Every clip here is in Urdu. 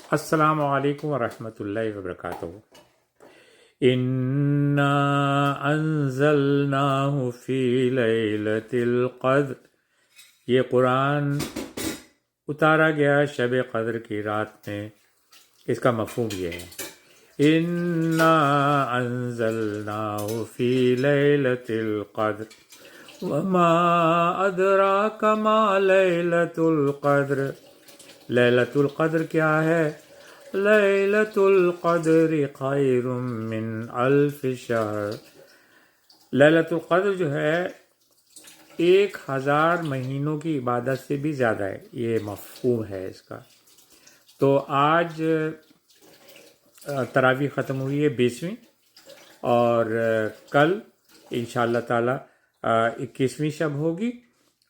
السلام علیکم ورحمۃ اللہ وبرکاتہ۔ انا انزلناہ فی لیلۃ القدر، یہ قرآن اتارا گیا شب قدر کی رات میں۔ اس کا مفہوم یہ ہے، انا انزلناہ فی لیلۃ القدر وما ادراک ما لیلۃ القدر۔ لیلۃ القدر کیا ہے؟ لیلۃ القدر خیر من الف شہر۔ لیلۃ القدر جو ہے 1000 مہینوں کی عبادت سے بھی زیادہ ہے، یہ مفہوم ہے اس کا۔ تو آج تراویح ختم ہوئی ہے 20ویں، اور کل انشاءاللہ تعالی 21ویں شب ہوگی،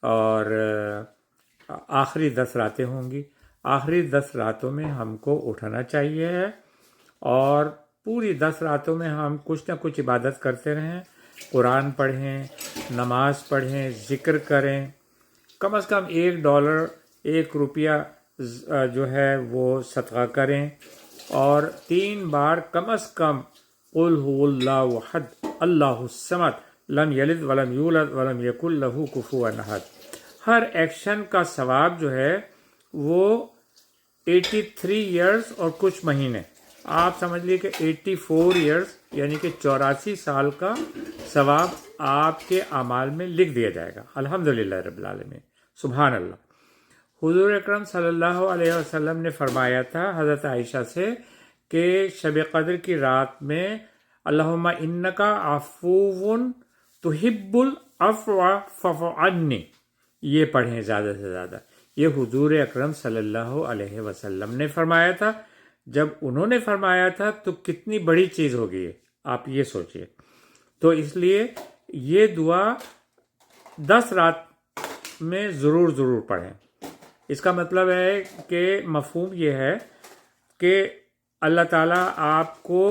اور آخری 10 راتیں ہوں گی۔ آخری 10 راتوں میں ہم کو اٹھنا چاہیے ہے، اور پوری 10 راتوں میں ہم کچھ نہ کچھ عبادت کرتے رہیں، قرآن پڑھیں، نماز پڑھیں، ذکر کریں، کم از کم $1 1 روپیہ جو ہے وہ صدقہ کریں، اور 3 بار کم از کم قل هو اللہ احد اللہ الصمد لم یلد ولم یولد ولم یکن لہ کفوا احد۔ ہر ایکشن کا ثواب جو ہے وہ 83 ایئرز اور کچھ مہینے، آپ سمجھ لیے کہ 84 ایئرز یعنی کہ 84 سال کا ثواب آپ کے اعمال میں لکھ دیا جائے گا۔ الحمدللہ رب العالمین، سبحان اللہ۔ حضور اکرم صلی اللہ علیہ وسلم نے فرمایا تھا حضرت عائشہ سے کہ شب قدر کی رات میں اللہم انکا عفو تحب العفو فاعف عنی، یہ پڑھیں زیادہ سے زیادہ۔ یہ حضور اکرم صلی اللہ علیہ وسلم نے فرمایا تھا۔ جب انہوں نے فرمایا تھا تو کتنی بڑی چیز ہوگی ہے، آپ یہ سوچئے۔ تو اس لیے یہ دعا 10 رات میں ضرور پڑھیں۔ اس کا مطلب ہے کہ مفہوم یہ ہے کہ اللہ تعالیٰ آپ کو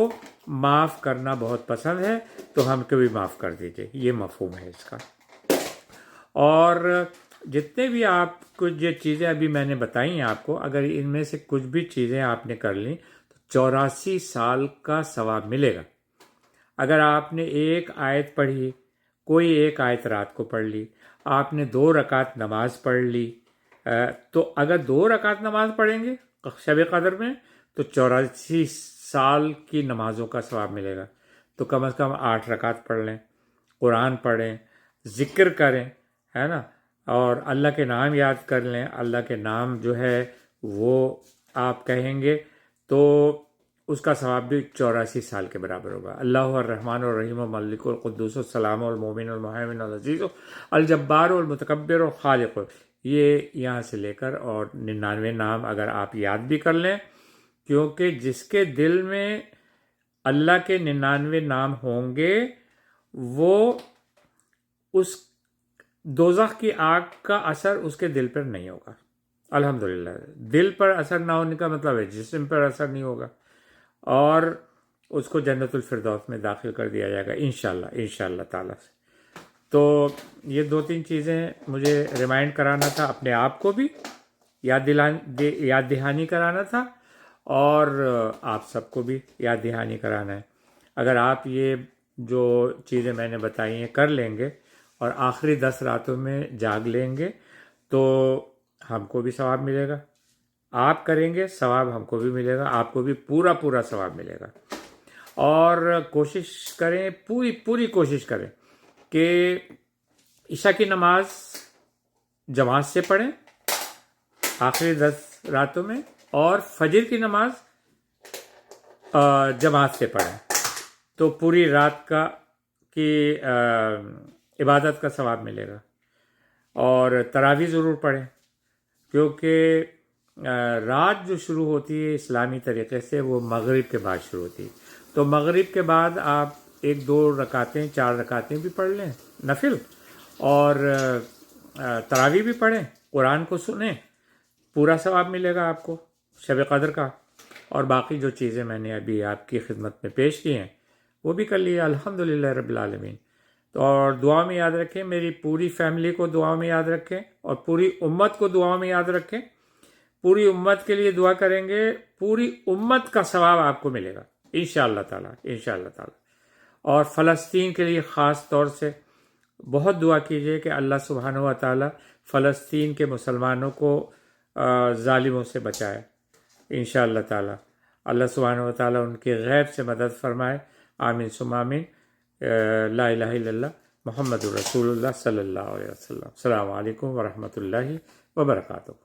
معاف کرنا بہت پسند ہے، تو ہم کو بھی معاف کر دیجئے، یہ مفہوم ہے اس کا۔ اور جتنے بھی آپ کو یہ چیزیں ابھی میں نے بتائی ہیں آپ کو، اگر ان میں سے کچھ بھی چیزیں آپ نے کر لیں تو 84 سال کا ثواب ملے گا۔ اگر آپ نے ایک آیت پڑھی، کوئی ایک آیت رات کو پڑھ لی، آپ نے 2 رکعت نماز پڑھ لی، تو اگر 2 رکعت نماز پڑھیں گے شب قدر میں تو 84 سال کی نمازوں کا ثواب ملے گا۔ تو کم از کم 8 رکعت پڑھ لیں، قرآن پڑھیں، ذکر کریں، ہے نا، اور اللہ کے نام یاد کر لیں۔ اللہ کے نام جو ہے وہ آپ کہیں گے تو اس کا ثواب بھی 84 سال کے برابر ہوگا۔ اللہ الرحمن الرحیم الملک القدوس السلام المومن المہیمن العزیز الجبار المتکبر الخالق، یہ یہاں سے لے کر اور 99 نام اگر آپ یاد بھی کر لیں، کیونکہ جس کے دل میں اللہ کے 99 نام ہوں گے وہ اس دوزخ کی آگ کا اثر اس کے دل پر نہیں ہوگا۔ الحمدللہ، دل پر اثر نہ ہونے کا مطلب ہے جسم پر اثر نہیں ہوگا، اور اس کو جنت الفردوس میں داخل کر دیا جائے گا انشاءاللہ تعالیٰ سے۔ تو یہ 2-3 چیزیں مجھے ریمائنڈ کرانا تھا، اپنے آپ کو بھی یاد دہانی کرانا تھا، اور آپ سب کو بھی یاد دہانی کرانا ہے۔ اگر آپ یہ جو چیزیں میں نے بتائی ہیں کر لیں گے اور آخری 10 راتوں میں جاگ لیں گے تو ہم کو بھی ثواب ملے گا، آپ کریں گے ثواب ہم کو بھی ملے گا، آپ کو بھی پورا ثواب ملے گا۔ اور کوشش کریں، پوری کوشش کریں کہ عشاء کی نماز جماعت سے پڑھیں آخری 10 راتوں میں، اور فجر کی نماز جماعت سے پڑھیں، تو پوری رات کی عبادت کا ثواب ملے گا۔ اور تراویح ضرور پڑھیں، کیونکہ رات جو شروع ہوتی ہے اسلامی طریقے سے وہ مغرب کے بعد شروع ہوتی ہے، تو مغرب کے بعد آپ 1-2 رکعتیں 4 رکعتیں بھی پڑھ لیں نفل، اور تراویح بھی پڑھیں، قرآن کو سنیں، پورا ثواب ملے گا آپ کو شب قدر کا۔ اور باقی جو چیزیں میں نے ابھی آپ کی خدمت میں پیش کی ہیں وہ بھی کر لیے، الحمدللہ رب العالمین۔ تو اور دعا میں یاد رکھیں، میری پوری فیملی کو دعا میں یاد رکھیں، اور پوری امت کو دعا میں یاد رکھیں۔ پوری امت کے لیے دعا کریں گے، پوری امت کا ثواب آپ کو ملے گا انشاءاللہ تعالی، انشاءاللہ تعالی۔ اور فلسطین کے لیے خاص طور سے بہت دعا کیجیے کہ اللہ سبحانہ و تعالی فلسطین کے مسلمانوں کو ظالموں سے بچائے انشاءاللہ تعالی۔ اللہ سبحانہ و تعالی ان کے غیب سے مدد فرمائے، آمین ثم آمین۔ لا الہ الا اللہ محمد رسول اللہ صلی اللہ علیہ وسلم۔ السلام علیکم ورحمۃ اللہ وبرکاتہ۔